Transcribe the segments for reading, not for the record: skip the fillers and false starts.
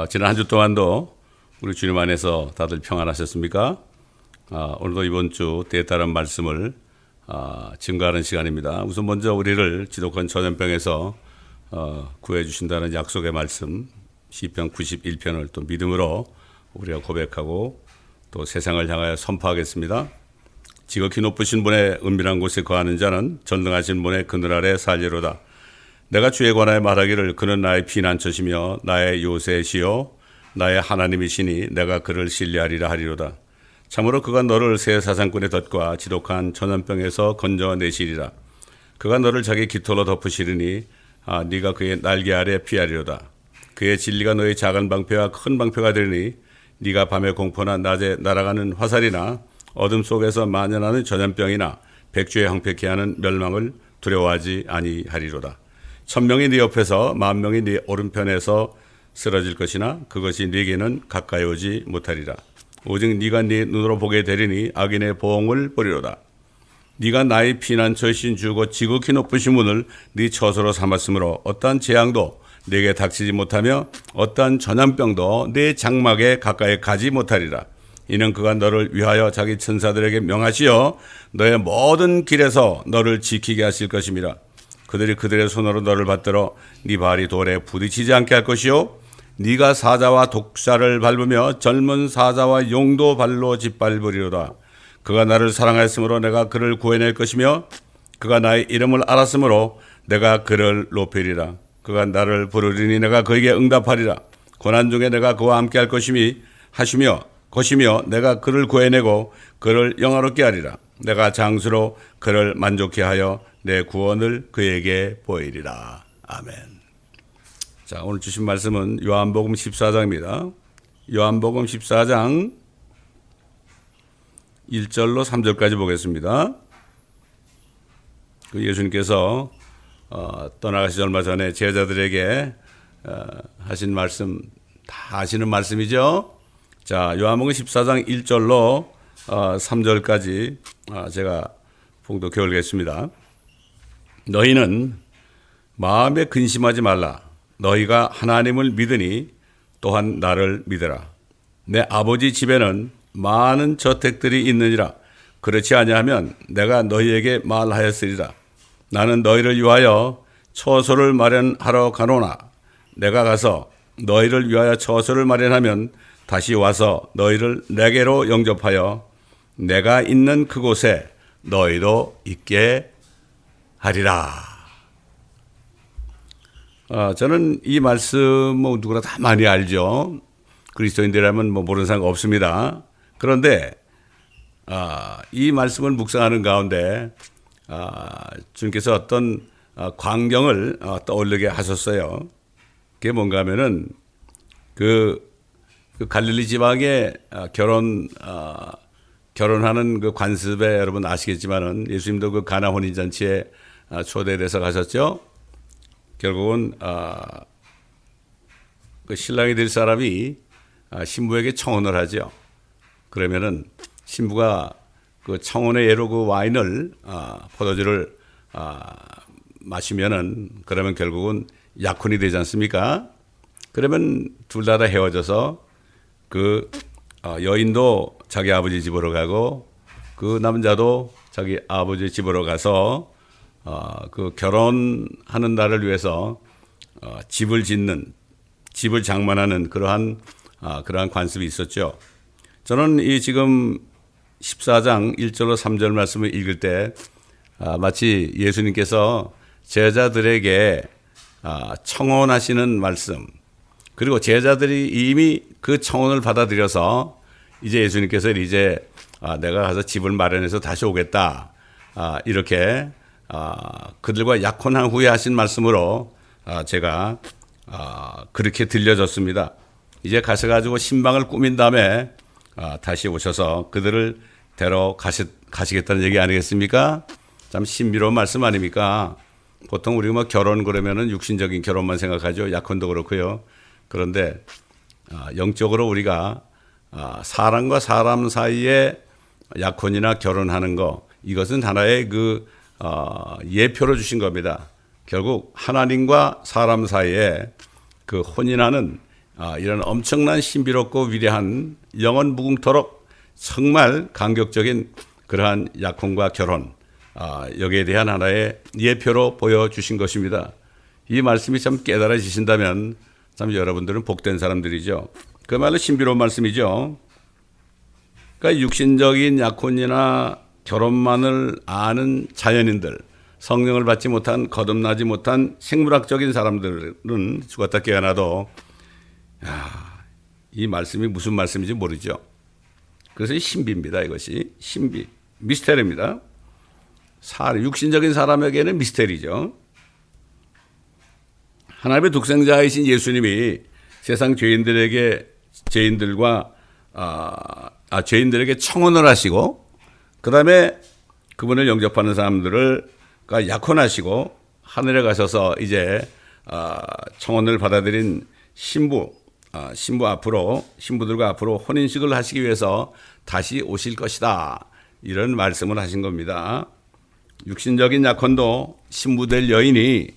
지난 한 주 동안도 우리 주님 안에서 다들 평안하셨습니까? 오늘도 이번 주 때에 따른 말씀을 증거하는 시간입니다. 우선 먼저 우리를 지독한 전염병에서 구해 주신다는 약속의 말씀 시편 91편을 또 믿음으로 우리가 고백하고 또 세상을 향하여 선포하겠습니다. 지극히 높으신 분의 은밀한 곳에 거하는 자는 전능하신 분의 그늘 아래 살리로다. 내가 주에 관하여 말하기를 그는 나의 피난처시며 나의 요새시요 나의 하나님이시니 내가 그를 신뢰하리라 하리로다. 참으로 그가 너를 새 사상꾼의 덫과 지독한 전염병에서 건져내시리라. 그가 너를 자기 깃털로 덮으시리니 네가 그의 날개 아래 피하리로다. 그의 진리가 너의 작은 방패와 큰 방패가 되리니 네가 밤의 공포나 낮에 날아가는 화살이나 어둠 속에서 만연하는 전염병이나 백주에 황폐케 하는 멸망을 두려워하지 아니하리로다. 1000명이 네 옆에서 10,000명이 네 오른편에서 쓰러질 것이나 그것이 네게는 가까이 오지 못하리라. 오직 네가 네 눈으로 보게 되리니 악인의 보응을 보리로다. 네가 나의 피난처이신 주고 지극히 높으신 분을 네 처소로 삼았으므로 어떠한 재앙도 네게 닥치지 못하며 어떠한 전염병도 네 장막에 가까이 가지 못하리라. 이는 그가 너를 위하여 자기 천사들에게 명하시어 너의 모든 길에서 너를 지키게 하실 것임이라. 그들이 그들의 손으로 너를 받들어 네 발이 돌에 부딪히지 않게 할 것이요 네가 사자와 독사를 밟으며 젊은 사자와 용도 발로 짓밟으리로다. 그가 나를 사랑하였으므로 내가 그를 구해낼 것이며 그가 나의 이름을 알았으므로 내가 그를 높이리라. 그가 나를 부르리니 내가 그에게 응답하리라. 고난 중에 내가 그와 함께 할 것이며 내가 그를 구해내고 그를 영화롭게 하리라. 내가 장수로 그를 만족케 하여 내 구원을 그에게 보이리라. 아멘. 자, 오늘 주신 말씀은 요한복음 14장입니다. 요한복음 14장 1절로 3절까지 보겠습니다. 예수님께서 떠나가시기 얼마 전에 제자들에게 하신 말씀 다 아시는 말씀이죠. 자, 요한복음 14장 1절로 3절까지 제가 봉독해 올리겠습니다. 너희는 마음에 근심하지 말라. 너희가 하나님을 믿으니 또한 나를 믿으라. 내 아버지 집에는 많은 저택들이 있느니라. 그렇지 아니하면 내가 너희에게 말하였으리라. 나는 너희를 위하여 처소를 마련하러 가노나 내가 가서 너희를 위하여 처소를 마련하면 다시 와서 너희를 내게로 영접하여 내가 있는 그곳에 너희도 있게 하리라. 저는 이 말씀 누구나 다 많이 알죠. 그리스도인들이라면 모르는 사람 없습니다. 그런데 이 말씀을 묵상하는 가운데 주님께서 어떤 광경을 떠올리게 하셨어요. 그게 뭔가 하면은 그 갈릴리 지방에 결혼하는 그 관습에 여러분 아시겠지만은 예수님도 그 가나 혼인잔치에 초대돼서 가셨죠. 결국은 그 신랑이 될 사람이 신부에게 청혼을 하죠. 그러면은 신부가 그 청혼의 예로 그 와인을 포도주를 마시면은 그러면 결국은 약혼이 되지 않습니까? 그러면 둘 다 헤어져서 그 여인도 자기 아버지 집으로 가고 그 남자도 자기 아버지 집으로 가서 그 결혼하는 날을 위해서 집을 짓는, 집을 장만하는 그러한 관습이 있었죠. 저는 이 지금 14장 1절로 3절 말씀을 읽을 때 마치 예수님께서 제자들에게 청혼하시는 말씀, 그리고 제자들이 이미 그 청혼을 받아들여서 이제 예수님께서 이제 내가 가서 집을 마련해서 다시 오겠다, 이렇게 그들과 약혼한 후에 하신 말씀으로 제가 그렇게 들려졌습니다. 이제 가셔가지고 신방을 꾸민 다음에 다시 오셔서 그들을 가시겠다는 얘기 아니겠습니까? 참 신비로운 말씀 아닙니까? 보통 우리가 결혼 그러면은 육신적인 결혼만 생각하죠. 약혼도 그렇고요. 그런데 영적으로 우리가 사람과 사람 사이에 약혼이나 결혼하는 거, 이것은 하나의 그 예표로 주신 겁니다. 결국 하나님과 사람 사이에 그 혼인하는 이런 엄청난 신비롭고 위대한 영원 무궁토록 정말 감격적인 그러한 약혼과 결혼, 여기에 대한 하나의 예표로 보여주신 것입니다. 이 말씀이 참 깨달아지신다면 참 여러분들은 복된 사람들이죠. 그야말로 신비로운 말씀이죠. 그러니까 육신적인 약혼이나 결혼만을 아는 자연인들, 성령을 받지 못한 거듭나지 못한 생물학적인 사람들은 죽었다 깨어나도 이 말씀이 무슨 말씀인지 모르죠. 그래서 이 신비입니다. 이것이 신비, 미스테리입니다. 육신적인 사람에게는 미스테리죠. 하나님의 독생자이신 예수님이 세상 죄인들에게 청혼을 하시고 그 다음에 그분을 영접하는 사람들을 약혼하시고 하늘에 가셔서 이제 청혼을 받아들인 신부들과 앞으로 혼인식을 하시기 위해서 다시 오실 것이다. 이런 말씀을 하신 겁니다. 육신적인 약혼도 신부될 여인이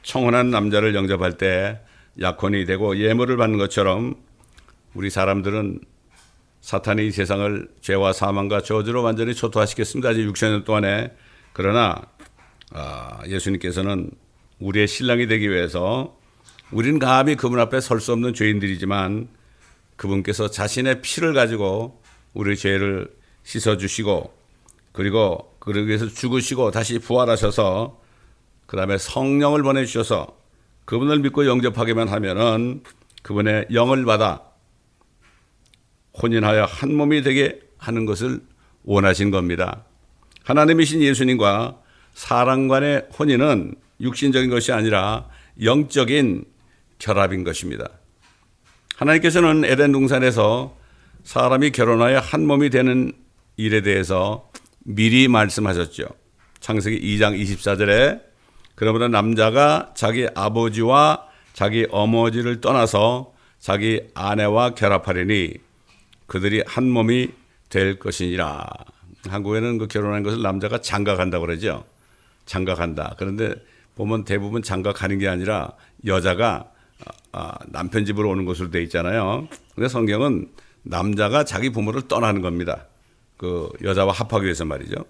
청혼한 남자를 영접할 때 약혼이 되고 예물을 받는 것처럼 우리 사람들은 사탄이 이 세상을 죄와 사망과 저주로 완전히 초토화시켰습니다. 아직 6천년 동안에. 그러나 예수님께서는 우리의 신랑이 되기 위해서 우리는 감히 그분 앞에 설 수 없는 죄인들이지만 그분께서 자신의 피를 가지고 우리의 죄를 씻어주시고 그리고 그러기 위해서 죽으시고 다시 부활하셔서 그 다음에 성령을 보내주셔서 그분을 믿고 영접하기만 하면은 그분의 영을 받아 혼인하여 한 몸이 되게 하는 것을 원하신 겁니다. 하나님이신 예수님과 사람 간의 혼인은 육신적인 것이 아니라 영적인 결합인 것입니다. 하나님께서는 에덴 동산에서 사람이 결혼하여 한 몸이 되는 일에 대해서 미리 말씀하셨죠. 창세기 2장 24절에 그러므로 남자가 자기 아버지와 자기 어머니를 떠나서 자기 아내와 결합하리니 그들이 한 몸이 될 것이니라. 한국에는 그 결혼한 것을 남자가 장가간다고 그러죠. 장가간다. 그런데 보면 대부분 장가가는 게 아니라 여자가 남편 집으로 오는 것으로 되어 있잖아요. 근데 성경은 남자가 자기 부모를 떠나는 겁니다. 그 여자와 합하기 위해서 말이죠.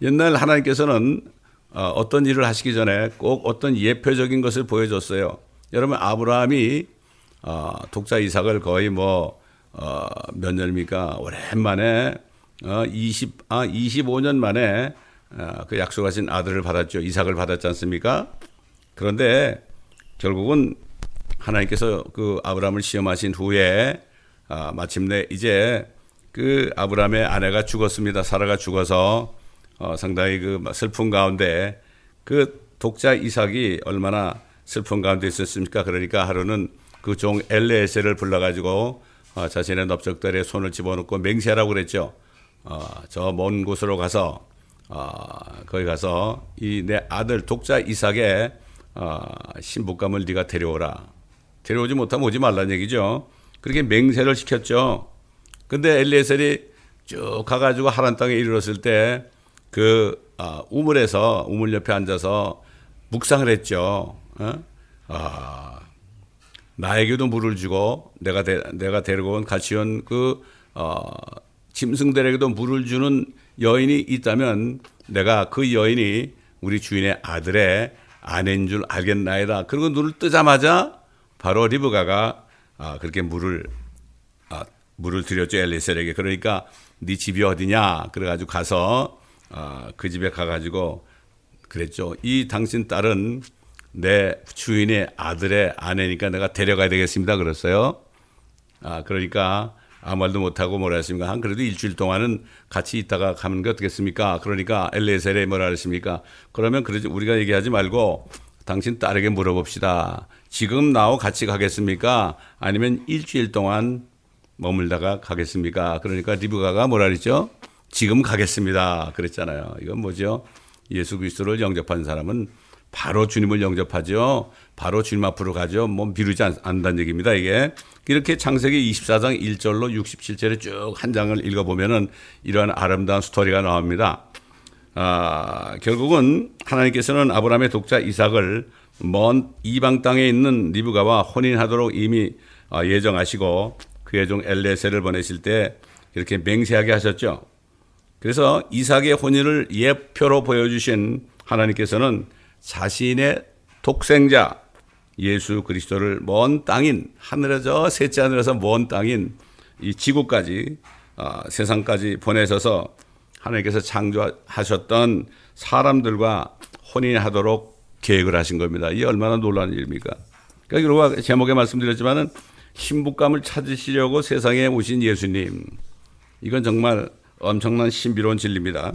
옛날 하나님께서는 어떤 일을 하시기 전에 꼭 어떤 예표적인 것을 보여줬어요. 여러분 아브라함이 독자 이삭을 거의 몇 년입니까? 오랜만에 25년 만에 그 약속하신 아들을 받았죠. 이삭을 받았지 않습니까? 그런데 결국은 하나님께서 그 아브라함을 시험하신 후에 마침내 이제 그 아브라함의 아내가 죽었습니다. 사라가 죽어서 상당히 그 슬픈 가운데 그 독자 이삭이 얼마나 슬픈 가운데 있었습니까? 그러니까 하루는 그 종 엘레에셀을 불러가지고 자신의 넓적다리에 손을 집어넣고 맹세하라고 그랬죠. 저 먼 곳으로 가서 거기 가서 이 내 아들 독자 이삭의 신부감을 네가 데려오라. 데려오지 못하면 오지 말라는 얘기죠. 그렇게 맹세를 시켰죠. 근데 엘리에셀이 쭉 가가지고 하란 땅에 이르렀을 때 그 우물에서 우물 옆에 앉아서 묵상을 했죠. 나에게도 물을 주고 내가 데리고 온 같이 온 그 짐승들에게도 물을 주는 여인이 있다면 내가 그 여인이 우리 주인의 아들의 아내인 줄 알겠나이다. 그리고 눈을 뜨자마자 바로 리브가가 그렇게 물을 드렸죠. 엘리에셀에게. 그러니까 네 집이 어디냐? 그래가지고 가서 그 집에 가가지고 그랬죠. 이 당신 딸은 내 주인의 아들의 아내니까 내가 데려가야 되겠습니다. 그랬어요. 그러니까 아무 말도 못하고 뭐라 했습니까? 한 그래도 일주일 동안은 같이 있다가 가는 게 어떻겠습니까? 그러니까 엘리에셀이 뭐라 했습니까? 그러면 그러지 우리가 얘기하지 말고 당신 딸에게 물어봅시다. 지금 나하고 같이 가겠습니까? 아니면 일주일 동안 머물다가 가겠습니까? 그러니까 리브가가 뭐라 그랬죠? 지금 가겠습니다. 그랬잖아요. 이건 뭐죠? 예수 그리스도를 영접한 사람은 바로 주님을 영접하죠. 바로 주님 앞으로 가죠. 미루지 않는다는 얘기입니다. 이게 이렇게 창세기 24장 1절로 67절에 쭉 한 장을 읽어보면은 이러한 아름다운 스토리가 나옵니다. 결국은 하나님께서는 아브라함의 독자 이삭을 먼 이방 땅에 있는 리브가와 혼인하도록 이미 예정하시고 그의 종 엘레셀을 보내실 때 이렇게 맹세하게 하셨죠. 그래서 이삭의 혼인을 예표로 보여주신 하나님께서는 자신의 독생자 예수 그리스도를 먼 땅인 하늘에 저 셋째 하늘에서 먼 땅인 이 지구까지 세상까지 보내셔서 하나님께서 창조하셨던 사람들과 혼인하도록 계획을 하신 겁니다. 이게 얼마나 놀라운 일입니까? 그러니까 제목에 말씀드렸지만은 신부감을 찾으시려고 세상에 오신 예수님, 이건 정말 엄청난 신비로운 진리입니다.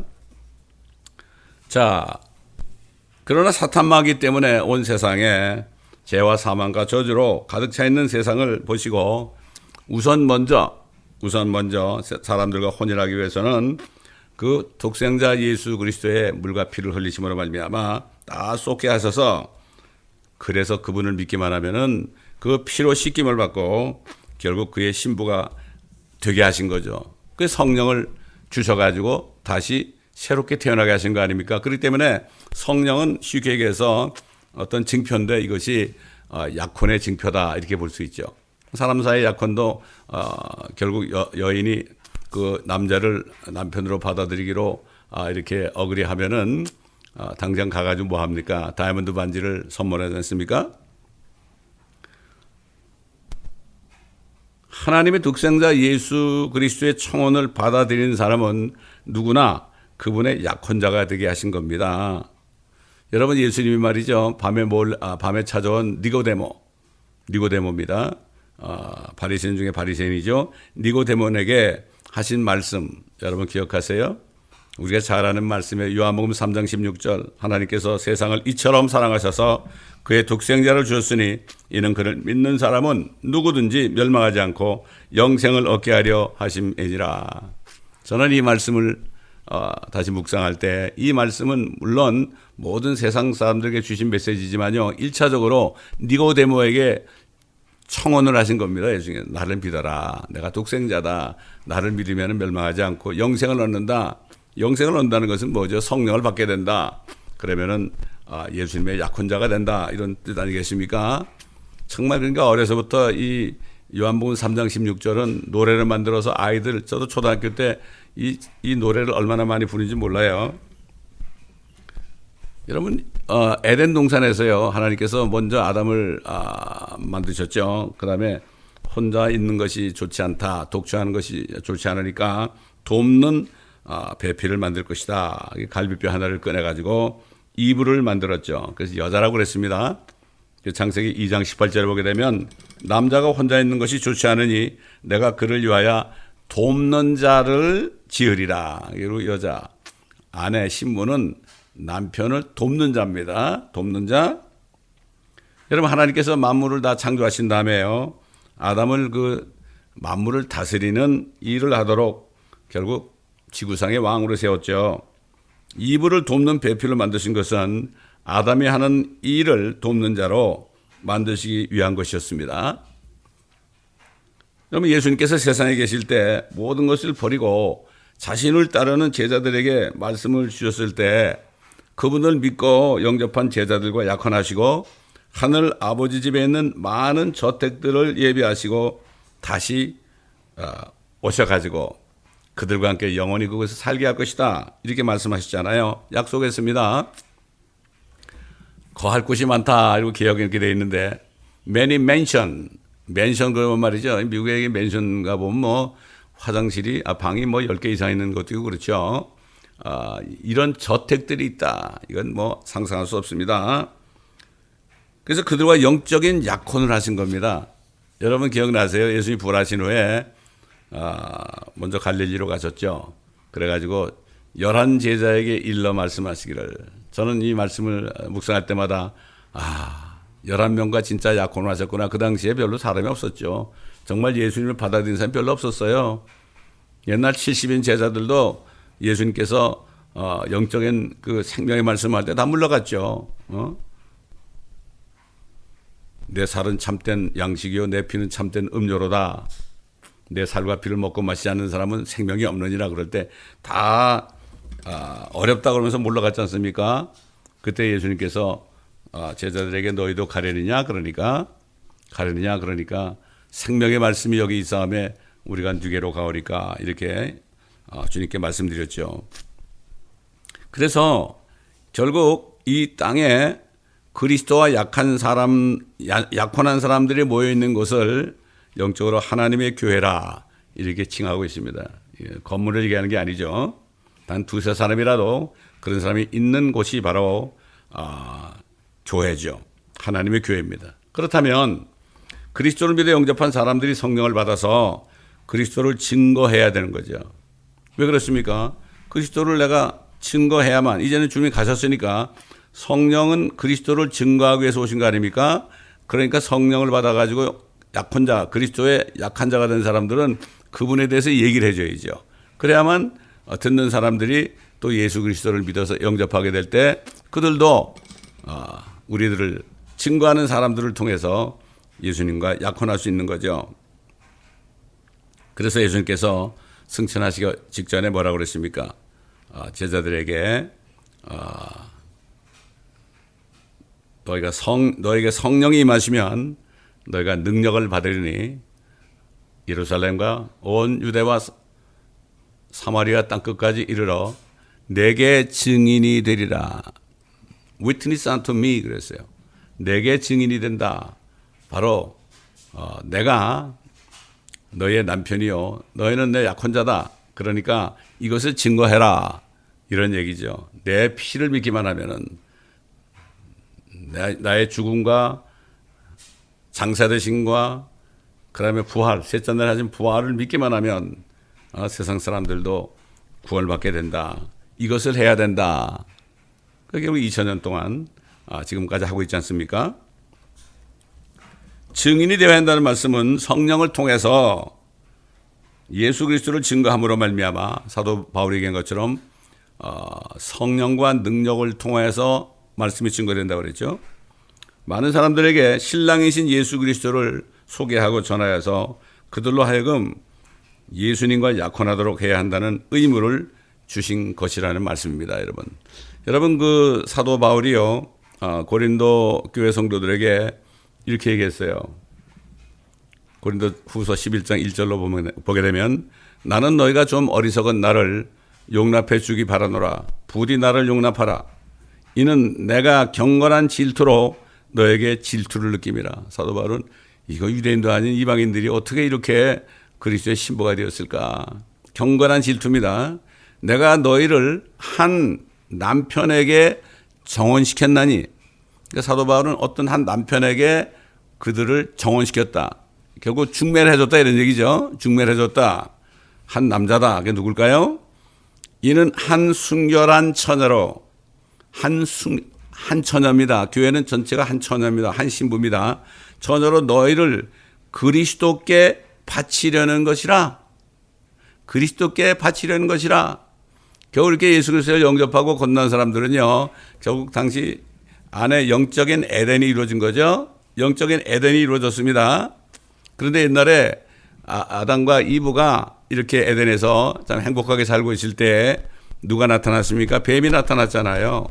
자, 그러나 사탄마귀 때문에 온 세상에 죄와 사망과 저주로 가득 차 있는 세상을 보시고 우선 먼저 사람들과 혼인하기 위해서는 그 독생자 예수 그리스도의 물과 피를 흘리심으로 말미암아 다 쏟게 하셔서, 그래서 그분을 믿기만 하면은 그 피로 씻김을 받고 결국 그의 신부가 되게 하신 거죠. 그 성령을 주셔가지고 다시 새롭게 태어나게 하신 거 아닙니까? 그렇기 때문에 성령은 쉽게 얘기해서 어떤 증표인데 이것이 약혼의 증표다 이렇게 볼 수 있죠. 사람 사이의 약혼도 결국 여인이 그 남자를 남편으로 받아들이기로 이렇게 어그리하면은 당장 가가지고 뭐 합니까? 다이아몬드 반지를 선물하지 않습니까? 하나님의 독생자 예수 그리스도의 청혼을 받아들이는 사람은 누구나 그분의 약혼자가 되게 하신 겁니다. 여러분, 예수님이 말이죠, 밤에 찾아온 니고데모입니다. 바리새인 중에 바리새인이죠. 니고데모에게 하신 말씀 여러분 기억하세요? 우리가 잘 아는 말씀에 요한복음 3장 16절, 하나님께서 세상을 이처럼 사랑하셔서 그의 독생자를 주셨으니 이는 그를 믿는 사람은 누구든지 멸망하지 않고 영생을 얻게 하려 하심이니라. 저는 이 말씀을 다시 묵상할 때 이 말씀은 물론 모든 세상 사람들에게 주신 메시지지만요, 1차적으로 니고데모에게 청혼을 하신 겁니다. 예수님, 나를 믿어라. 내가 독생자다. 나를 믿으면 멸망하지 않고 영생을 얻는다. 영생을 얻는다는 것은 뭐죠? 성령을 받게 된다. 그러면은 예수님의 약혼자가 된다. 이런 뜻 아니겠습니까? 정말 그러니까 어려서부터 이 요한복음 3장 16절은 노래를 만들어서 아이들, 저도 초등학교 때 이 노래를 얼마나 많이 부르는지 몰라요. 여러분, 에덴 동산에서요, 하나님께서 먼저 아담을 만드셨죠. 그 다음에 혼자 있는 것이 좋지 않다, 독주하는 것이 좋지 않으니까 돕는 배필을 만들 것이다. 갈비뼈 하나를 꺼내가지고 이불을 만들었죠. 그래서 여자라고 그랬습니다. 창세기 2장 18절을 보게 되면 남자가 혼자 있는 것이 좋지 않으니 내가 그를 위하여 돕는 자를 지으리라. 그리고 여자, 아내, 신부는 남편을 돕는 자입니다. 돕는 자. 여러분, 하나님께서 만물을 다 창조하신 다음에요, 아담을 그 만물을 다스리는 일을 하도록 결국 지구상의 왕으로 세웠죠. 이불을 돕는 배필을 만드신 것은 아담이 하는 일을 돕는 자로 만드시기 위한 것이었습니다. 여러분, 예수님께서 세상에 계실 때 모든 것을 버리고 자신을 따르는 제자들에게 말씀을 주셨을 때 그분을 믿고 영접한 제자들과 약혼하시고 하늘 아버지 집에 있는 많은 저택들을 예비하시고 다시 오셔가지고 그들과 함께 영원히 그곳에서 살게 할 것이다. 이렇게 말씀하셨잖아요. 약속했습니다. 거할 곳이 많다. 이렇게 기억에 이렇게 되어 있는데, many mansion 그러면 말이죠. 미국의 맨션 가보면 뭐 화장실이, 방이 뭐 10개 이상 있는 것도 있고 그렇죠. 이런 저택들이 있다. 이건 뭐 상상할 수 없습니다. 그래서 그들과 영적인 약혼을 하신 겁니다. 여러분 기억나세요? 예수님이 부활하신 후에 먼저 갈릴리로 가셨죠. 그래가지고 11 제자에게 일러 말씀하시기를, 저는 이 말씀을 묵상할 때마다 11명과 진짜 약혼을 하셨구나. 그 당시에 별로 사람이 없었죠. 정말 예수님을 받아들인 사람이 별로 없었어요. 옛날 70인 제자들도 예수님께서 영적인 그 생명의 말씀할 때 다 물러갔죠. 내 살은 참된 양식이요 내 피는 참된 음료로다. 내 살과 피를 먹고 마시지 않는 사람은 생명이 없느니라. 그럴 때 다 어렵다 그러면서 물러갔지 않습니까? 그때 예수님께서 제자들에게 너희도 가려느냐 그러니까 생명의 말씀이 여기 있사오매 우리가 누게로 가오리까 이렇게 주님께 말씀드렸죠. 그래서 결국 이 땅에 그리스도와 약한 사람, 약혼한 사람들이 모여 있는 곳을 영적으로 하나님의 교회라 이렇게 칭하고 있습니다. 건물을 얘기하는 게 아니죠. 단 두세 사람이라도 그런 사람이 있는 곳이 바로 교회죠. 하나님의 교회입니다. 그렇다면 그리스도를 믿어 영접한 사람들이 성령을 받아서 그리스도를 증거해야 되는 거죠. 왜 그렇습니까? 그리스도를 내가 증거해야만, 이제는 주님이 가셨으니까 성령은 그리스도를 증거하기 위해서 오신 거 아닙니까? 그러니까 성령을 받아가지고 약한 자, 그리스도의 약한 자가 된 사람들은 그분에 대해서 얘기를 해줘야죠. 그래야만 듣는 사람들이 또 예수 그리스도를 믿어서 영접하게 될 때 그들도 우리들을 증거하는 사람들을 통해서 예수님과 약혼할 수 있는 거죠. 그래서 예수님께서 승천하시기 직전에 뭐라고 그랬습니까? 제자들에게 너에게 성령이 임하시면 너희가 능력을 받으리니 예루살렘과 온 유대와 사마리아 땅끝까지 이르러 내게 증인이 되리라. Witness unto me 그랬어요. 내게 증인이 된다. 바로 내가 너희의 남편이요. 너희는 내 약혼자다. 그러니까 이것을 증거해라. 이런 얘기죠. 내 피를 믿기만 하면은 나의 죽음과 장사되심과 그다음에 부활, 셋째 날 하신 부활을 믿기만 하면 세상 사람들도 구원받게 된다. 이것을 해야 된다. 그게 우리 2000년 동안 지금까지 하고 있지 않습니까? 증인이 되어야 한다는 말씀은 성령을 통해서 예수 그리스도를 증거함으로 말미암아 사도 바울이 얘기한 것처럼 성령과 능력을 통해서 말씀이 증거된다고 그랬죠. 많은 사람들에게 신랑이신 예수 그리스도를 소개하고 전하여서 그들로 하여금 예수님과 약혼하도록 해야 한다는 의무를 주신 것이라는 말씀입니다. 여러분 그 사도 바울이요 고린도 교회 성도들에게 이렇게 얘기했어요. 고린도 후서 11장 1절로 보게 되면 나는 너희가 좀 어리석은 나를 용납해 주기 바라노라. 부디 나를 용납하라. 이는 내가 경건한 질투로 너에게 질투를 느낌이라. 사도 바울은 이거 유대인도 아닌 이방인들이 어떻게 이렇게 그리스도의 신부가 되었을까. 경건한 질투입니다. 내가 너희를 한 남편에게 정혼시켰나니. 그러니까 사도 바울은 어떤 한 남편에게 그들을 정혼시켰다. 결국 중매를 해줬다 이런 얘기죠. 중매를 해줬다. 한 남자다. 그게 누굴까요? 이는 한 순결한 처녀로 한 처녀입니다. 교회는 전체가 한 처녀입니다. 한 신부입니다. 처녀로 너희를 그리스도께 바치려는 것이라. 그리스도께 바치려는 것이라. 겨우 이렇게 예수 그리스도를 영접하고 건넌 사람들은요. 결국 당시 안에 영적인 에덴이 이루어진 거죠. 영적인 에덴이 이루어졌습니다. 그런데 옛날에 아담과 이브가 이렇게 에덴에서 참 행복하게 살고 있을 때 누가 나타났습니까? 뱀이 나타났잖아요.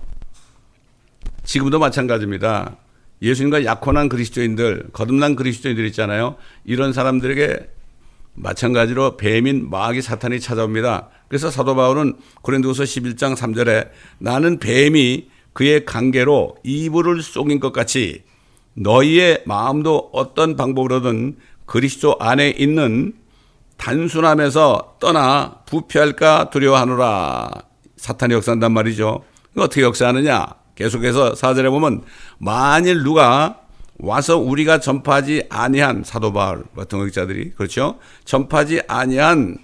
지금도 마찬가지입니다. 예수님과 약혼한 그리스도인들, 거듭난 그리스도인들 있잖아요. 이런 사람들에게 마찬가지로 뱀인 마귀 사탄이 찾아옵니다. 그래서 사도 바울은 고린도후서 11장 3절에 나는 뱀이 그의 관계로 이불을 속인 것 같이 너희의 마음도 어떤 방법으로든 그리스도 안에 있는 단순함에서 떠나 부패할까 두려워하노라. 사탄이 역사한단 말이죠. 어떻게 역사하느냐? 계속해서 4절에 보면 만일 누가 와서 우리가 전파하지 아니한 사도 바울 같은 학자들이 그렇죠. 전파하지 아니한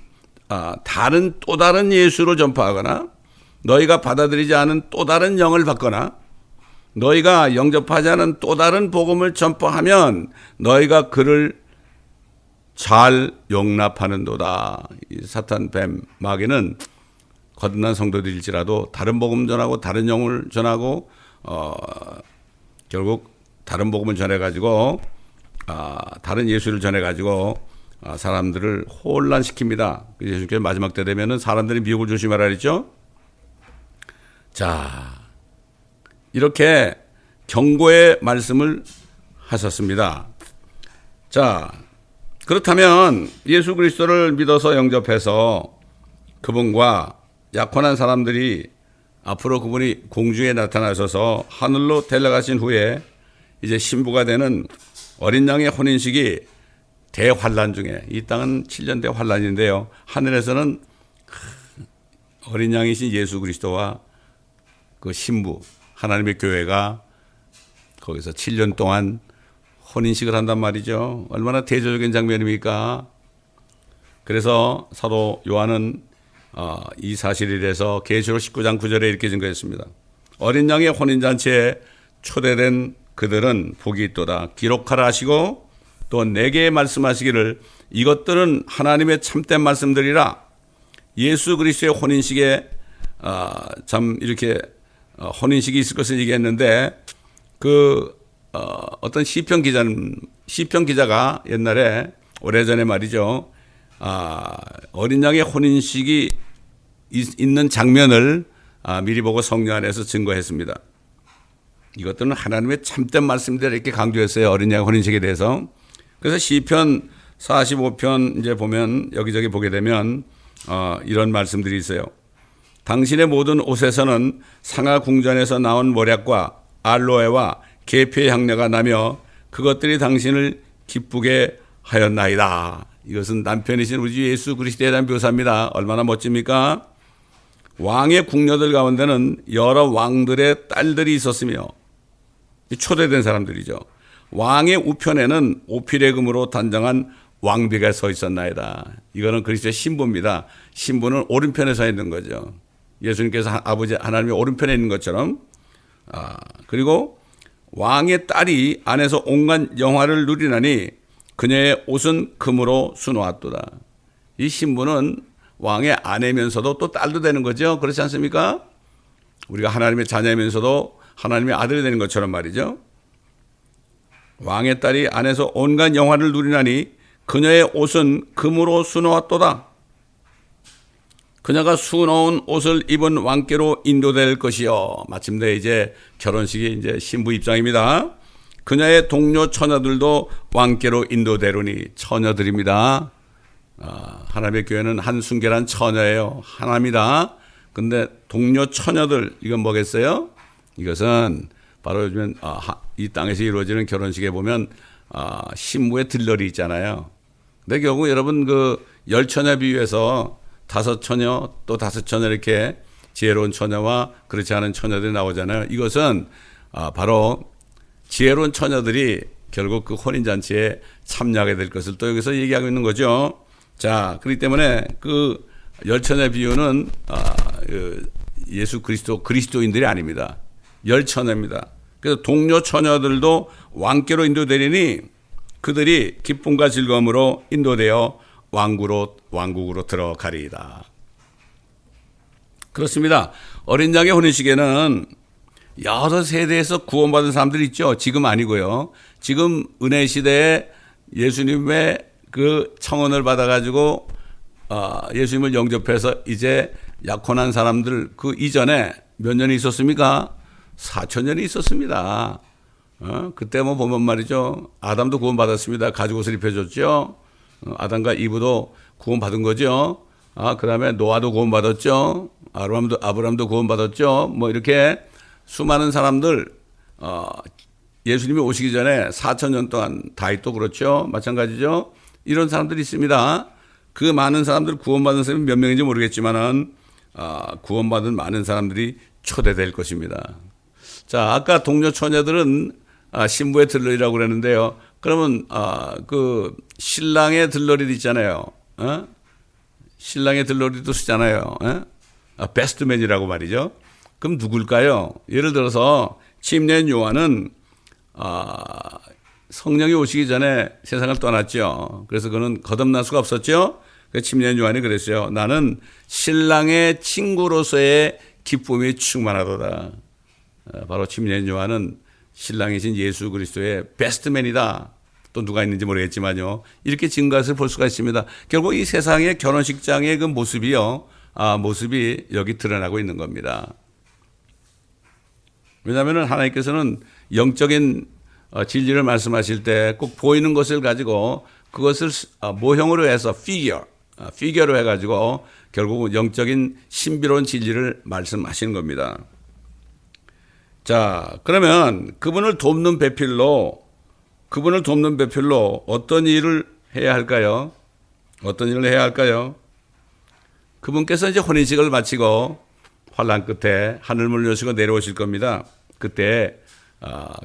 또 다른 예수를 전파하거나 너희가 받아들이지 않은 또 다른 영을 받거나 너희가 영접하지 않은 또 다른 복음을 전파하면 너희가 그를 잘 용납하는도다. 이 사탄 뱀 마귀는 거듭난 성도들일지라도 다른 복음 전하고 다른 영을 전하고 결국 다른 복음을 전해가지고 다른 예수를 전해가지고 사람들을 혼란시킵니다. 예수님께서 마지막 때 되면은 사람들이 미혹을 조심하라 그랬죠. 자, 이렇게 경고의 말씀을 하셨습니다. 자, 그렇다면 예수 그리스도를 믿어서 영접해서 그분과 약혼한 사람들이 앞으로 그분이 공중에 나타나셔서 하늘로 데려가신 후에 이제 신부가 되는 어린 양의 혼인식이 대환란 중에, 이 땅은 7년 대환란인데요, 하늘에서는 어린 양이신 예수 그리스도와 그 신부 하나님의 교회가 거기서 7년 동안 혼인식을 한단 말이죠. 얼마나 대조적인 장면입니까? 그래서 사도 요한은 이 사실에 대해서 계시록 19장 9절에 이렇게 증거했습니다. 어린 양의 혼인잔치에 초대된 그들은 복이 있도다. 기록하라 하시고 또 내게 말씀하시기를 이것들은 하나님의 참된 말씀들이라. 예수 그리스도의 혼인식에 참 이렇게 혼인식이 있을 것을 얘기했는데, 어떤 시편 기자가 옛날에 오래전에 말이죠, 어린 양의 혼인식이 있는 장면을 미리 보고 성령 안에서 증거했습니다. 이것들은 하나님의 참된 말씀들 이렇게 강조했어요, 어린 양의 혼인식에 대해서. 그래서 시편 45편 이제 보면 여기저기 보게 되면 이런 말씀들이 있어요. 당신의 모든 옷에서는 상하 궁전에서 나온 모략과 알로에와 계피의 향내가 나며 그것들이 당신을 기쁘게 하였나이다. 이것은 남편이신 우리 주 예수 그리스도에 대한 묘사입니다. 얼마나 멋집니까? 왕의 궁녀들 가운데는 여러 왕들의 딸들이 있었으며, 초대된 사람들이죠. 왕의 우편에는 오필의 금으로 단장한 왕비가 서 있었나이다. 이거는 그리스도의 신부입니다. 신부는 오른편에 서 있는 거죠. 예수님께서 아버지 하나님의 오른편에 있는 것처럼. 그리고 왕의 딸이 안에서 온갖 영화를 누리나니 그녀의 옷은 금으로 수놓았도다. 이 신부는 왕의 아내면서도 또 딸도 되는 거죠. 그렇지 않습니까? 우리가 하나님의 자녀면서도 하나님의 아들이 되는 것처럼 말이죠. 왕의 딸이 안에서 온갖 영화를 누리나니 그녀의 옷은 금으로 수놓았도다. 그녀가 수놓은 옷을 입은 왕께로 인도될 것이요. 마침내 이제 결혼식이 이제 신부 입장입니다. 그녀의 동료 처녀들도 왕께로 인도되리니, 처녀들입니다. 하나님의 교회는 한 순결한 처녀예요. 하나입니다. 근데 동료 처녀들, 이건 뭐겠어요? 이것은 바로 요즘엔 이 땅에서 이루어지는 결혼식에 보면 신부의 들러리 있잖아요. 근데 결국 여러분 그 10처녀 비유에서 5처녀 또 5처녀 이렇게 지혜로운 처녀와 그렇지 않은 처녀들이 나오잖아요. 이것은 바로 지혜로운 처녀들이 결국 그 혼인잔치에 참여하게 될 것을 또 여기서 얘기하고 있는 거죠. 자, 그렇기 때문에 그 10처녀 비유는 예수 그리스도인들이 아닙니다. 10처녀입니다. 그래서 동료 처녀들도 왕께로 인도되리니 그들이 기쁨과 즐거움으로 인도되어 왕국으로 들어가리이다. 그렇습니다. 어린 양의 혼인식에는 여러 세대에서 구원받은 사람들이 있죠. 지금 아니고요. 지금 은혜 시대에 예수님의 그 청혼을 받아가지고 예수님을 영접해서 이제 약혼한 사람들, 그 이전에 몇 년이 있었습니까? 4,000년이 있었습니다. 그때 뭐 보면 말이죠. 아담도 구원받았습니다. 가죽옷을 입혀줬죠. 아담과 이브도 구원받은 거죠. 그 다음에 노아도 구원받았죠. 아브람도 구원받았죠. 뭐 이렇게 수많은 사람들, 예수님이 오시기 전에 4,000년 동안 다윗도 그렇죠. 마찬가지죠. 이런 사람들이 있습니다. 그 많은 사람들, 구원받은 사람이 몇 명인지 모르겠지만은, 구원받은 많은 사람들이 초대될 것입니다. 자, 아까 동료 처녀들은 신부의 들러리라고 그랬는데요. 그러면 그 신랑의 들러리 있잖아요. 신랑의 들러리도 쓰잖아요. 베스트맨이라고 말이죠. 그럼 누굴까요? 예를 들어서 침례인 요한은 성령이 오시기 전에 세상을 떠났죠. 그래서 그는 거듭날 수가 없었죠. 그래서 침례인 요한이 그랬어요. 나는 신랑의 친구로서의 기쁨이 충만하도다. 바로 침례인 요한은 신랑이신 예수 그리스도의 베스트맨이다. 또 누가 있는지 모르겠지만요. 이렇게 증거해서 볼 수가 있습니다. 결국 이 세상의 결혼식장의 그 모습이요. 모습이 여기 드러나고 있는 겁니다. 왜냐하면 하나님께서는 영적인 진리를 말씀하실 때 꼭 보이는 것을 가지고 그것을 모형으로 해서 피겨로 해가지고 결국은 영적인 신비로운 진리를 말씀하시는 겁니다. 자, 그러면 그분을 돕는 배필로 어떤 일을 해야 할까요? 어떤 일을 해야 할까요? 그분께서 이제 혼인식을 마치고 환란 끝에 하늘문을 여시고 내려오실 겁니다. 그때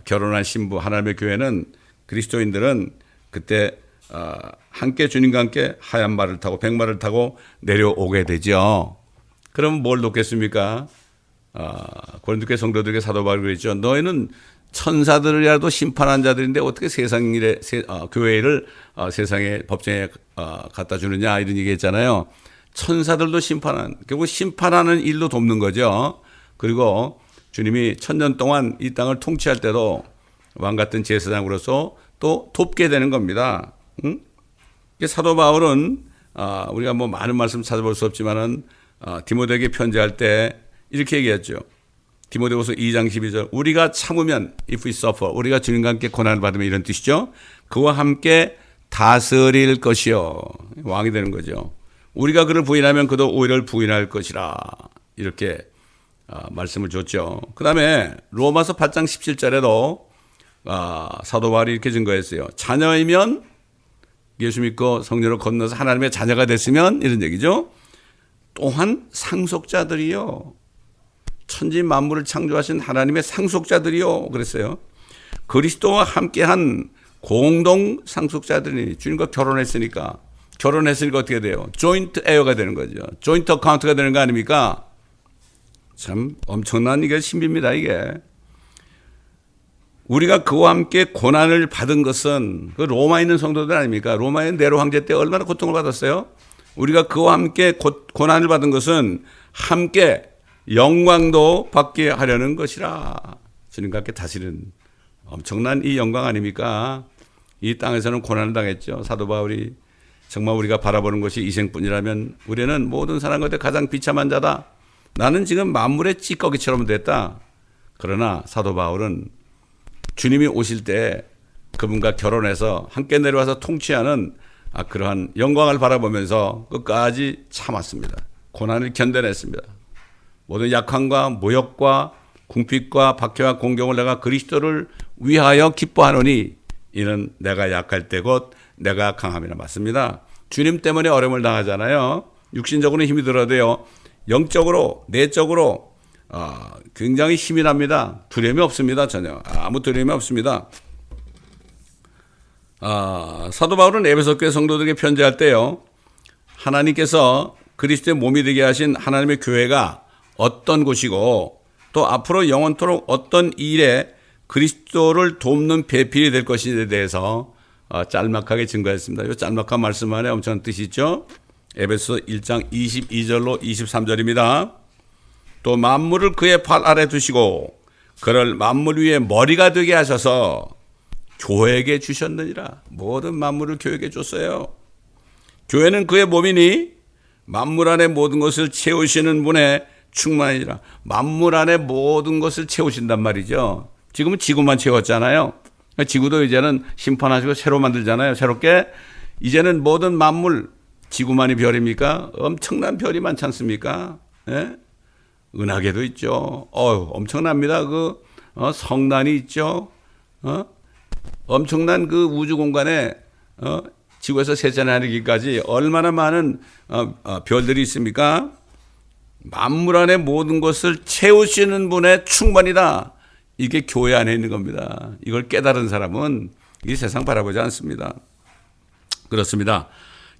결혼한 신부, 하나님의 교회는, 그리스도인들은 그때 함께 주님과 함께 하얀 말을 타고 백마를 타고 내려오게 되죠. 그럼 뭘 돕겠습니까? 고린도교회 성도들에게 사도 바울이 그랬죠. 너희는 천사들이라도 심판한 자들인데 어떻게 교회를 세상의 법정에 갖다 주느냐, 이런 얘기 했잖아요. 천사들도 결국 심판하는 일도 돕는 거죠. 그리고 주님이 1000년 동안 이 땅을 통치할 때도 왕 같은 제사장으로서 또 돕게 되는 겁니다. 사도 바울은 우리가 뭐 많은 말씀 찾아볼 수 없지만은 디모데에게 편지할 때 이렇게 얘기했죠. 디모데후서 2장 12절, 우리가 참으면, if we suffer, 우리가 주님과 함께 고난을 받으면, 이런 뜻이죠. 그와 함께 다스릴 것이요, 왕이 되는 거죠. 우리가 그를 부인하면 그도 오히려 부인할 것이라, 이렇게 말씀을 줬죠. 그 다음에 로마서 8장 17절에도 사도 바울이 이렇게 증거했어요. 자녀이면, 예수 믿고 성령으로 건너서 하나님의 자녀가 됐으면, 이런 얘기죠. 또한 상속자들이요, 천지 만물을 창조하신 하나님의 상속자들이요, 그랬어요. 그리스도와 함께한 공동 상속자들이, 주님과 결혼했으니까 어떻게 돼요? 조인트 에어가 되는 거죠. 조인트 어카운트가 되는 거 아닙니까? 참 엄청난 이게 신비입니다. 이게 우리가 그와 함께 고난을 받은 것은, 그 로마에 있는 성도들 아닙니까? 로마의 네로 황제 때 얼마나 고통을 받았어요? 우리가 그와 함께 고난을 받은 것은 함께 영광도 받게 하려는 것이라. 주님과 함께 다스리는 엄청난 이 영광 아닙니까? 이 땅에서는 고난을 당했죠. 사도 바울이 정말 우리가 바라보는 것이 이생뿐이라면 우리는 모든 사람 가운데 가장 비참한 자다. 나는 지금 만물의 찌꺼기처럼 됐다. 그러나 사도 바울은 주님이 오실 때 그분과 결혼해서 함께 내려와서 통치하는 그러한 영광을 바라보면서 끝까지 참았습니다. 고난을 견뎌냈습니다. 모든 약함과 모욕과 궁핍과 박해와 공경을 내가 그리스도를 위하여 기뻐하노니 이는 내가 약할 때 곧 내가 강함이라. 맞습니다. 주님 때문에 어려움을 당하잖아요. 육신적으로는 힘이 들어도요, 영적으로, 내적으로 굉장히 힘이 납니다. 두려움이 없습니다. 전혀 아무 두려움이 없습니다. 사도 바울은 에베소 교회 성도들에게 편지할 때요, 하나님께서 그리스도의 몸이 되게 하신 하나님의 교회가 어떤 곳이고 또 앞으로 영원토록 어떤 일에 그리스도를 돕는 배필이 될 것인지에 대해서 짤막하게 증거했습니다. 이 짤막한 말씀 안에 엄청난 뜻이 있죠. 에베소 1장 22절로 23절입니다. 또 만물을 그의 발 아래 두시고 그를 만물 위에 머리가 되게 하셔서 교회에게 주셨느니라. 모든 만물을 교회에게 줬어요. 교회는 그의 몸이니 만물 안에 모든 것을 채우시는 분의 충만이라. 만물 안에 모든 것을 채우신단 말이죠. 지금은 지구만 채웠잖아요. 지구도 이제는 심판하시고 새로 만들잖아요. 새롭게. 이제는 모든 만물, 지구만이 별입니까? 엄청난 별이 많지 않습니까? 예? 은하계도 있죠. 엄청납니다. 성난이 있죠. 엄청난 그 우주 공간에 지구에서 세전하기까지 얼마나 많은 별들이 있습니까? 만물 안에 모든 것을 채우시는 분의 충만이다. 이게 교회 안에 있는 겁니다. 이걸 깨달은 사람은 이 세상 바라보지 않습니다. 그렇습니다.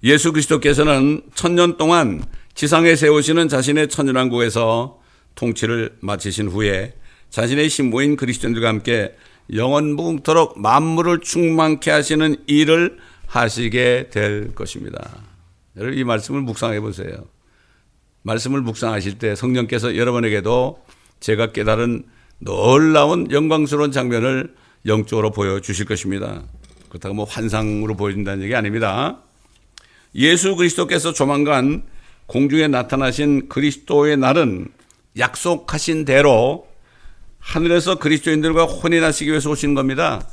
예수 그리스도께서는 1000년 동안 지상에 세우시는 자신의 천연왕국에서 통치를 마치신 후에 자신의 신부인 그리스도인들과 함께 영원무궁토록 만물을 충만케 하시는 일을 하시게 될 것입니다. 여러분 이 말씀을 묵상해 보세요. 말씀을 묵상하실 때 성령께서 여러분에게도 제가 깨달은 놀라운 영광스러운 장면을 영적으로 보여주실 것입니다. 그렇다고 뭐 환상으로 보여준다는 얘기 아닙니다. 예수 그리스도께서 조만간 공중에 나타나신 그리스도의 날은 약속하신 대로 하늘에서 그리스도인들과 혼인하시기 위해서 오신 겁니다.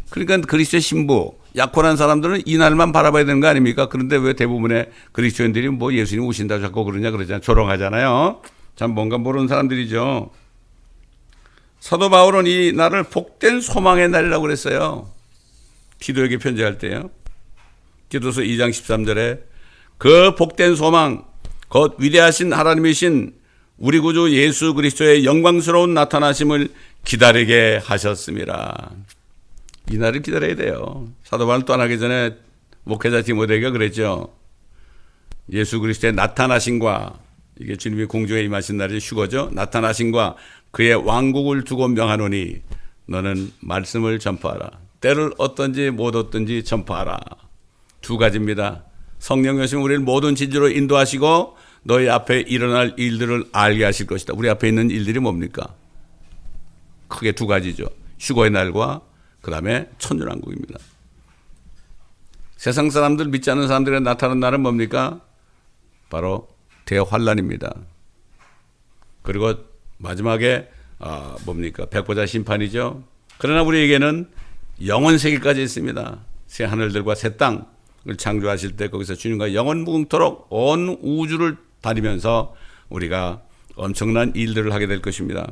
그러니까 그리스도의 신부, 약혼한 사람들은 이 날만 바라봐야 되는 거 아닙니까? 그런데 왜 대부분의 그리스도인들이 뭐 예수님 오신다 자꾸 그러냐 그러잖아요. 조롱하잖아요. 참 뭔가 모르는 사람들이죠. 사도 바울은 이 날을 복된 소망의 날이라고 그랬어요. 디도에게 편지할 때요. 디도서 2장 13절에 그 복된 소망 곧 위대하신 하나님이신 우리 구주 예수 그리스도의 영광스러운 나타나심을 기다리게 하셨습니다. 이 날을 기다려야 돼요. 사도 바울 떠나기 전에 목회자 디모데에게 그랬죠. 예수 그리스도의 나타나심과 이게 주님이 공중에 임하신 날이 휴거죠. 나타나심과 그의 왕국을 두고 명하노니 너는 말씀을 전파하라. 때를 얻든지 못 얻든지 전파하라. 두 가지입니다. 성령 여신 우리를 모든 진리로 인도하시고 너희 앞에 일어날 일들을 알게 하실 것이다. 우리 앞에 있는 일들이 뭡니까? 크게 두 가지죠. 휴거의 날과 그 다음에 천년왕국입니다. 세상 사람들 믿지 않는 사람들에 나타나는 날은 뭡니까? 바로 대환란입니다. 그리고 마지막에 뭡니까? 백보자 심판이죠. 그러나 우리에게는 영원 세계까지 있습니다. 새 하늘들과 새 땅을 창조하실 때 거기서 주님과 영원 무궁토록 온 우주를 다니면서 우리가 엄청난 일들을 하게 될 것입니다.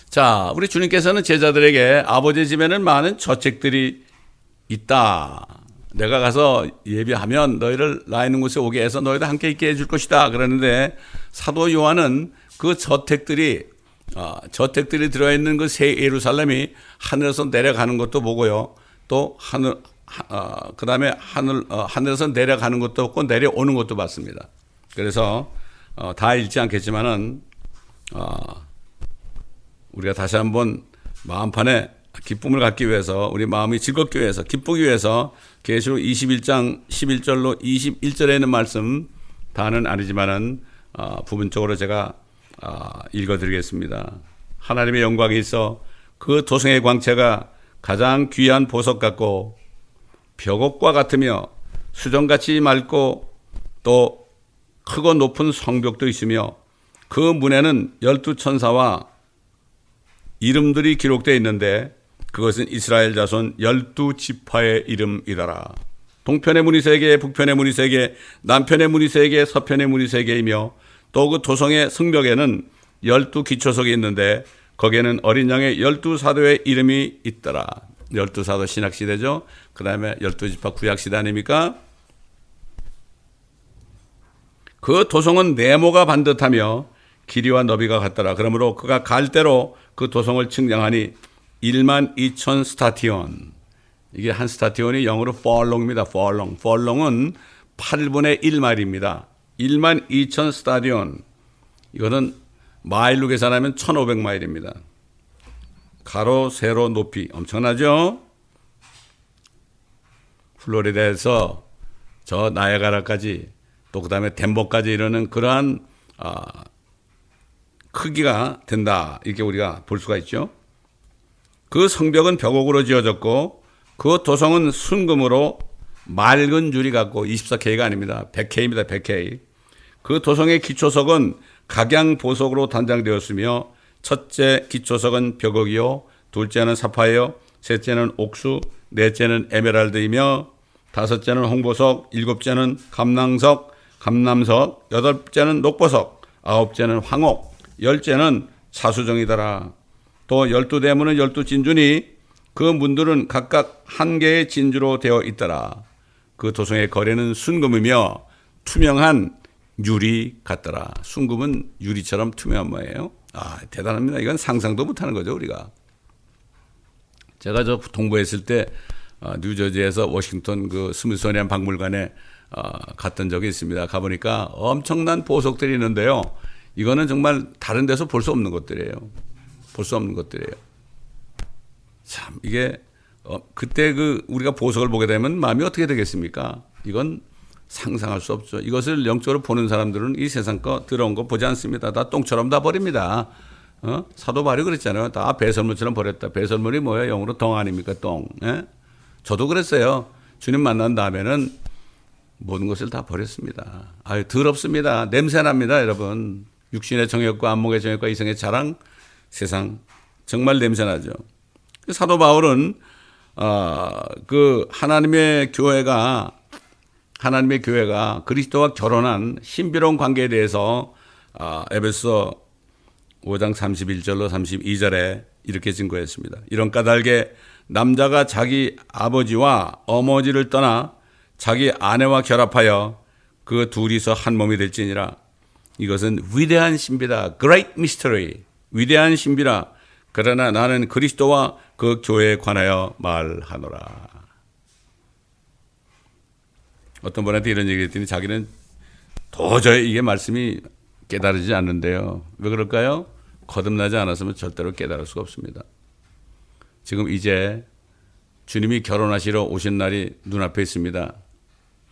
자, 우리 주님께서는 제자들에게 아버지 집에는 많은 저택들이 있다. 내가 가서 예비하면 너희를 나 있는 곳에 오게 해서 너희도 함께 있게 해줄 것이다. 그러는데 사도 요한은 그 저택들이 들어있는 그 새 예루살렘이 하늘에서 내려가는 것도 보고요. 또 그 다음에 하늘에서 내려가는 것도 없고 내려오는 것도 봤습니다. 그래서 다 읽지 않겠지만은 우리가 다시 한번 마음판에 기쁨을 갖기 위해서 우리 마음이 즐겁기 위해서 기쁘기 위해서 계시록 21장 11절로 21절에 있는 말씀 다는 아니지만은 부분적으로 제가 읽어드리겠습니다. 하나님의 영광이 있어 그 도성의 광채가 가장 귀한 보석 같고 벽옥과 같으며 수정같이 맑고 또 크고 높은 성벽도 있으며 그 문에는 12천사와 이름들이 기록되어 있는데 그것은 이스라엘 자손 12지파의 이름이더라. 동편의 문이 3개, 북편의 문이 3개, 남편의 문이 3개, 서편의 문이 3개이며 또 그 도성의 성벽에는 12기초석이 있는데 거기에는 어린 양의 12사도의 이름이 있더라. 12사도 신약시대죠. 그 다음에 12지파 구약시대 아닙니까? 그 도성은 네모가 반듯하며 길이와 너비가 같더라. 그러므로 그가 갈대로 그 도성을 측량하니 12,000 스타티온. 이게 한 스타티온이 영어로 펄롱입니다. 펄롱. 펄롱은 8분의 1마일입니다. 12,000 스타디온. 이거는 마일로 계산하면 1,500마일입니다. 가로, 세로, 높이. 엄청나죠? 플로리다에서 저 나야가라까지 또 그 다음에 덴버까지 이르는 그러한 크기가 된다. 이렇게 우리가 볼 수가 있죠. 그 성벽은 벽옥으로 지어졌고 그 도성은 순금으로 맑은 유리 같고 24K가 아닙니다. 100K입니다. 100K. 그 도성의 기초석은 각양보석으로 단장되었으며 첫째 기초석은 벽옥이요 둘째는 사파이어 셋째는 옥수 넷째는 에메랄드이며 다섯째는 홍보석 일곱째는 감남석 여덟째는 녹보석 아홉째는 황옥 열째는 자수정이더라. 또 12대문은 12진주니 그 문들은 각각 한 개의 진주로 되어 있더라. 그 도성의 거래는 순금이며 투명한 유리 같더라. 순금은 유리처럼 투명한 모양이에요. 대단합니다. 이건 상상도 못하는 거죠, 우리가. 제가 저 동부했을 때 뉴저지에서 워싱턴 그 스미소니안 박물관에 갔던 적이 있습니다. 가보니까 엄청난 보석들이 있는데요. 이거는 정말 다른 데서 볼 수 없는 것들이에요. 볼 수 없는 것들이에요. 참 이게 그때 그 우리가 보석을 보게 되면 마음이 어떻게 되겠습니까? 이건 상상할 수 없죠. 이것을 영적으로 보는 사람들은 이 세상 거 더러운 거 보지 않습니다. 다 똥처럼 다 버립니다. 사도 바울이 그랬잖아요. 다 배설물처럼 버렸다. 배설물이 뭐예요? 영어로 덩 아닙니까? 똥. 예? 저도 그랬어요. 주님 만난 다음에는 모든 것을 다 버렸습니다. 더럽습니다. 냄새납니다, 여러분. 육신의 정욕과 안목의 정욕과 이성의 자랑, 세상 정말 냄새나죠. 사도 바울은 그 하나님의 교회가 그리스도와 결혼한 신비로운 관계에 대해서 에베소 5장 31절로 32절에 이렇게 증거했습니다. 이런 까닭에 남자가 자기 아버지와 어머니를 떠나 자기 아내와 결합하여 그 둘이서 한 몸이 될지니라. 이것은 위대한 신비다. Great mystery. 위대한 신비라. 그러나 나는 그리스도와 그 교회에 관하여 말하노라. 어떤 분한테 이런 얘기 했더니 자기는 도저히 이게 말씀이 깨달아지지 않는데요. 왜 그럴까요? 거듭나지 않았으면 절대로 깨달을 수가 없습니다. 지금 이제 주님이 결혼하시러 오신 날이 눈앞에 있습니다.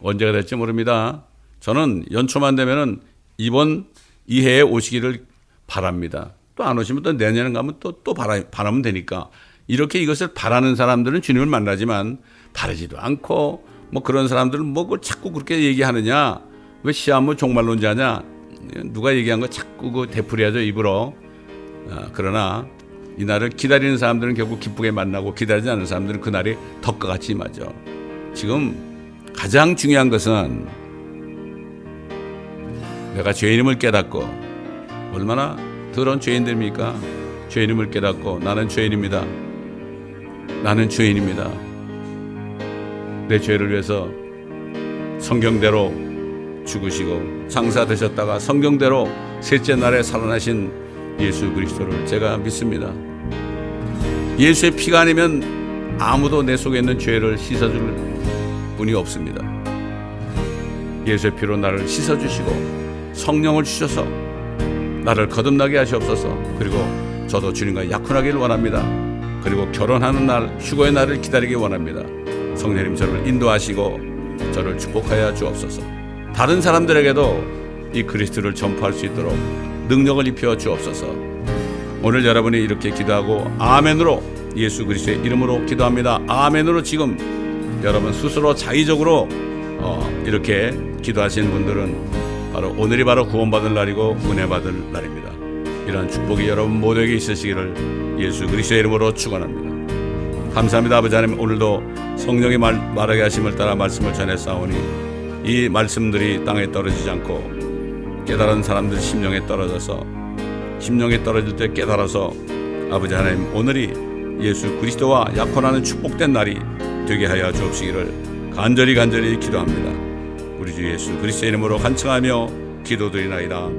언제가 될지 모릅니다. 저는 연초만 되면은 이번 이해에 오시기를 바랍니다. 또 안 오시면 또 내년에 가면 또 바라면 되니까. 이렇게 이것을 바라는 사람들은 주님을 만나지만 바라지도 않고 뭐 그런 사람들은 뭐 그걸 자꾸 그렇게 얘기하느냐. 왜 시한부 종말론자냐. 누가 얘기한 거 자꾸 그 되풀이하죠 입으로. 그러나 이 날을 기다리는 사람들은 결국 기쁘게 만나고 기다리지 않는 사람들은 그 날이 덕과 같이 임하죠. 지금 가장 중요한 것은 내가 죄인임을 깨닫고, 얼마나 더러운 죄인들입니까? 죄인임을 깨닫고 나는 죄인입니다. 내 죄를 위해서 성경대로 죽으시고 장사되셨다가 성경대로 셋째 날에 살아나신 예수 그리스도를 제가 믿습니다. 예수의 피가 아니면 아무도 내 속에 있는 죄를 씻어줄 분이 없습니다. 예수의 피로 나를 씻어주시고 성령을 주셔서 나를 거듭나게 하시옵소서. 그리고 저도 주님과 약혼하기를 원합니다. 그리고 결혼하는 날, 휴거의 날을 기다리기 원합니다. 성령님 저를 인도하시고 저를 축복하여 주옵소서. 다른 사람들에게도 이 그리스도를 전파할 수 있도록 능력을 입혀 주옵소서. 오늘 여러분이 이렇게 기도하고 아멘으로, 예수 그리스도의 이름으로 기도합니다. 아멘으로 지금 여러분 스스로 자의적으로 이렇게 기도하시는 분들은 바로 오늘이 바로 구원받을 날이고 은혜 받을 날입니다. 이러한 축복이 여러분 모두에게 있으시기를 예수 그리스도의 이름으로 축원합니다. 감사합니다. 아버지 하나님, 오늘도 성령이 말하게 하심을 따라 말씀을 전했사오니 이 말씀들이 땅에 떨어지지 않고 깨달은 사람들 심령에 떨어질 때 깨달아서 아버지 하나님, 오늘이 예수 그리스도와 약혼하는 축복된 날이 되게 하여 주옵시기를 간절히 기도합니다. 우리 주 예수 그리스도의 이름으로 간청하며 기도드리나이다.